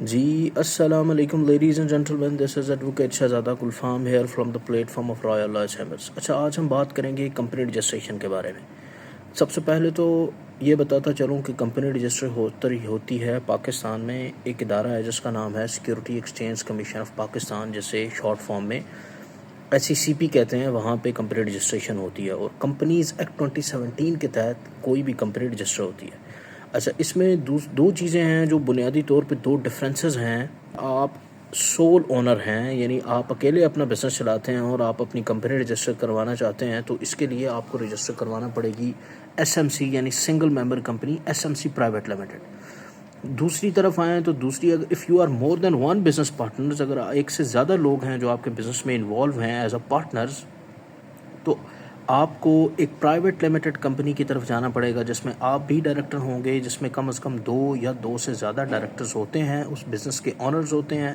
जी, अस्सलाम alaikum ladies and gentlemen, this is Advocate Shahzada Gulfam here from the platform of Royal Law Chambers। अच्छा, आज हम बात करेंगे कंपनी रजिस्ट्रेशन के बारे में। सबसे पहले तो ये बताता चलूँ कि कंपनी रजिस्टर होती है पाकिस्तान में एक इदारा है जिसका नाम है security exchange commission of Pakistan, जिसे शॉर्ट फॉर्म में SECP कहते हैं। वहाँ पे कंपनी रजिस्ट्रेशन होती है और कंपनीज़ एक्ट 2017 के तहत कोई भी कंपनी रजिस्टर होती है। अच्छा, इसमें दो चीज़ें हैं जो बुनियादी तौर पे दो डिफरेंसेस हैं। आप सोल ओनर हैं, यानी आप अकेले अपना बिज़नेस चलाते हैं और आप अपनी कंपनी रजिस्टर करवाना चाहते हैं, तो इसके लिए आपको रजिस्टर करवाना पड़ेगी SMC यानी single member company, SMC private limited. दूसरी तरफ आएँ तो if you are more than one business partners, अगर एक से ज़्यादा लोग हैं जो आपके बिज़नेस में इन्वॉल्व हैं एज अ पार्टनर्स, तो आपको एक प्राइवेट लिमिटेड कंपनी की तरफ जाना पड़ेगा जिसमें आप भी डायरेक्टर होंगे, जिसमें कम से कम दो से ज़्यादा डायरेक्टर्स होते हैं, उस बिज़नेस के ऑनर्स होते हैं,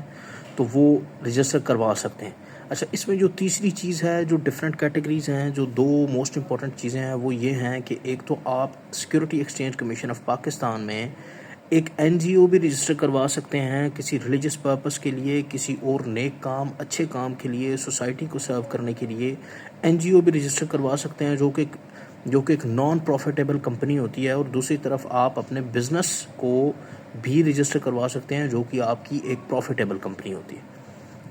तो वो रजिस्टर करवा सकते हैं। अच्छा, इसमें जो तीसरी चीज़ है, जो डिफरेंट कैटेगरीज़ हैं, जो दो मोस्ट इंपॉर्टेंट चीज़ें हैं, वो ये हैं कि एक तो आप security exchange commission of Pakistan में एक NGO भी रजिस्टर करवा सकते हैं किसी रिलीजियस पर्पस के लिए, किसी और नेक काम, अच्छे काम के लिए, सोसाइटी को सर्व करने के लिए NGO भी रजिस्टर करवा सकते हैं, जो कि एक नॉन प्रॉफिटेबल कंपनी होती है। और दूसरी तरफ आप अपने बिज़नेस को भी रजिस्टर करवा सकते हैं जो कि आपकी एक प्रॉफिटेबल कंपनी होती है।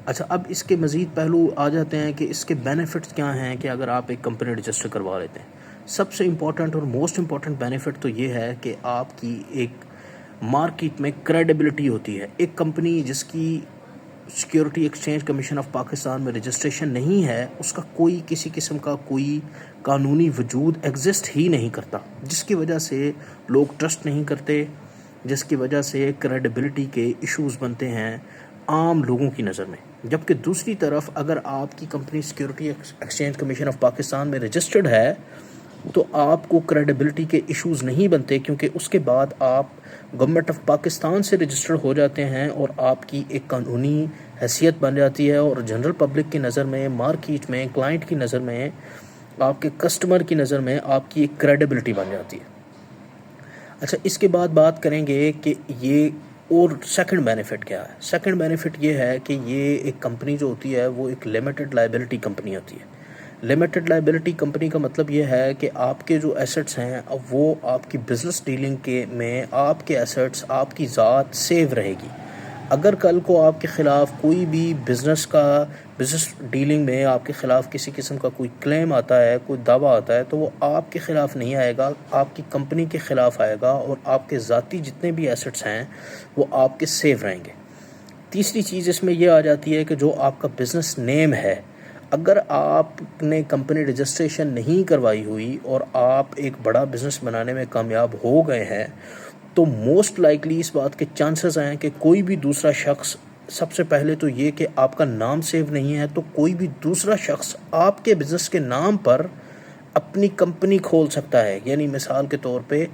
अच्छा, अब इसके मज़ीद पहलू आ जाते हैं कि इसके बेनिफिट्स क्या हैं कि अगर आप एक कंपनी रजिस्टर करवा लेते हैं। सबसे इम्पॉर्टेंट और मोस्ट इम्पॉर्टेंट बेनिफिट तो ये है कि आपकी एक मार्केट में क्रेडिबिलिटी होती है। एक कंपनी जिसकी security exchange commission of Pakistan में रजिस्ट्रेशन नहीं है, उसका कोई किसी किस्म का कोई कानूनी वजूद एग्जिस्ट ही नहीं करता, जिसकी वजह से लोग ट्रस्ट नहीं करते, जिसकी वजह से क्रेडिबिलिटी के इश्यूज़ बनते हैं आम लोगों की नज़र में। जबकि दूसरी तरफ अगर आपकी company security exchange commission of Pakistan में रजिस्टर्ड है तो आपको क्रेडिबिलिटी के इश्यूज़ नहीं बनते, क्योंकि उसके बाद आप गवर्नमेंट ऑफ पाकिस्तान से रजिस्टर्ड हो जाते हैं और आपकी एक कानूनी हैसियत बन जाती है और जनरल पब्लिक की नज़र में, मार्केट में, क्लाइंट की नज़र में, आपके कस्टमर की नज़र में आपकी एक क्रेडिबिलिटी बन जाती है। अच्छा, इसके बाद बात करेंगे कि ये और सेकंड बेनिफिट क्या है। सेकंड बेनिफिट ये है कि ये एक कंपनी जो होती है वो एक लिमिटेड लायबिलिटी कंपनी होती है। लिमिटेड लायबिलिटी कंपनी का मतलब ये है कि आपके जो एसेट्स हैं अब वो आपकी बिज़नेस डीलिंग के में आपके एसेट्स, आपकी ज़ात सेव रहेगी। अगर कल को आपके ख़िलाफ़ कोई भी बिज़नेस डीलिंग में आपके ख़िलाफ़ किसी किस्म का कोई क्लेम आता है, कोई दावा आता है, तो वो आपके ख़िलाफ़ नहीं आएगा, आपकी कंपनी के ख़िलाफ़ आएगा और आपके ज़ाती जितने भी एसेट्स हैं वो आपके सेव रहेंगे। तीसरी चीज़ इसमें यह आ जाती है कि जो आपका बिज़नेस नेम है, अगर आपने कंपनी रजिस्ट्रेशन नहीं करवाई हुई और आप एक बड़ा बिज़नेस बनाने में कामयाब हो गए हैं, तो मोस्ट लाइकली इस बात के चांसेस हैं कि कोई भी दूसरा शख्स, सबसे पहले तो ये कि आपका नाम सेव नहीं है, तो कोई भी दूसरा शख्स आपके बिज़नेस के नाम पर अपनी कंपनी खोल सकता है। यानी मिसाल के तौर पे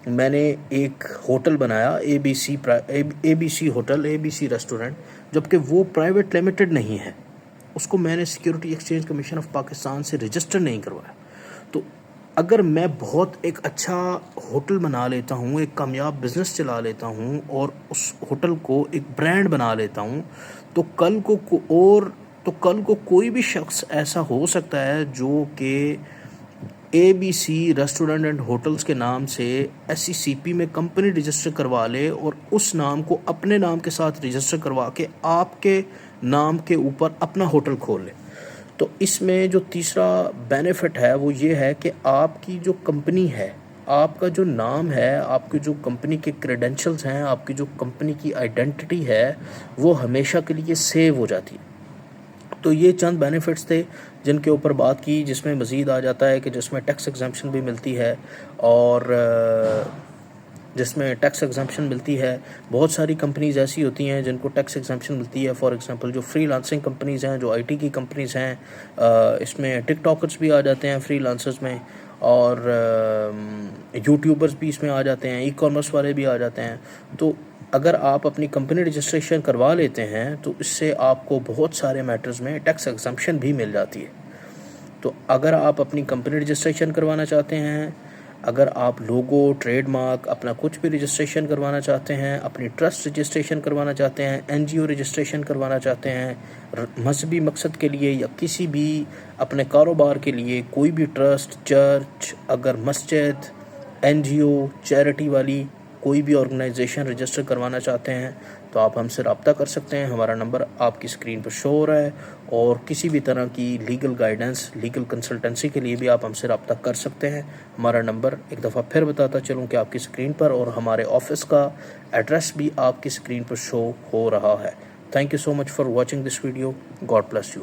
मैंने एक होटल बनाया, ABC होटल, ABC रेस्टोरेंट, जबकि वो प्राइवेट लिमिटेड नहीं है, उसको मैंने security exchange commission of Pakistan से रजिस्टर नहीं करवाया। तो अगर मैं बहुत एक अच्छा होटल बना लेता हूँ, एक कामयाब बिज़नेस चला लेता हूँ और उस होटल को एक ब्रांड बना लेता हूँ, तो कल को कोई भी शख्स ऐसा हो सकता है जो कि ABC रेस्टोरेंट एंड होटल्स के नाम से SECP में कंपनी रजिस्टर करवा ले और उस नाम को अपने नाम के साथ रजिस्टर करवा के आपके नाम के ऊपर अपना होटल खोल ले। तो इसमें जो तीसरा बेनिफिट है वो ये है कि आपकी जो कंपनी है, आपका जो नाम है, आपकी जो कंपनी के क्रेडेंशियल्स हैं, आपकी जो कंपनी की आइडेंटिटी है, वो हमेशा के लिए सेव हो जाती है। तो ये चंद बेनिफिट्स थे जिनके ऊपर बात की, जिसमें मज़ीद आ जाता है कि जिसमें टैक्स एग्जम्पशन भी मिलती है और जिसमें टैक्स एग्जम्पशन मिलती है। बहुत सारी कंपनीज़ ऐसी होती हैं जिनको टैक्स एग्जम्पशन मिलती है। फॉर एग्जांपल जो फ्रीलांसिंग कंपनीज़ हैं, जो IT की कंपनीज़ हैं, इसमें टिकटॉकर्स भी आ जाते हैं फ्रीलांसर्स में, और यूट्यूबर्स भी इसमें आ जाते हैं, ई-कॉमर्स वाले भी आ जाते हैं। तो अगर आप अपनी कंपनी रजिस्ट्रेशन करवा लेते हैं तो इससे आपको बहुत सारे मैटर्स में टैक्स एग्जम्पशन भी मिल जाती है। तो अगर आप अपनी कंपनी रजिस्ट्रेशन करवाना चाहते हैं, اگر آپ لوگو، ٹریڈ مارک، اپنا کچھ بھی رجسٹریشن کروانا چاہتے ہیں، اپنی ٹرسٹ رجسٹریشن کروانا چاہتے ہیں، NGO رجسٹریشن کروانا چاہتے ہیں، مذہبی مقصد کے لیے یا کسی بھی اپنے کاروبار کے لیے کوئی بھی ٹرسٹ، چرچ، اگر مسجد، NGO، چیریٹی والی کوئی بھی آرگنائزیشن رجسٹر کروانا چاہتے ہیں تو آپ ہم سے رابطہ کر سکتے ہیں. ہمارا نمبر آپ کی اسکرین پر شو ہو رہا ہے، اور کسی بھی طرح کی لیگل گائیڈنس، لیگل کنسلٹنسی کے لیے بھی آپ ہم سے رابطہ کر سکتے ہیں. ہمارا نمبر ایک دفعہ پھر بتاتا چلوں کہ آپ کی اسکرین پر، اور ہمارے آفس کا ایڈریس بھی آپ کی اسکرین پر شو ہو رہا ہے. Thank you so much for watching this video. God bless you.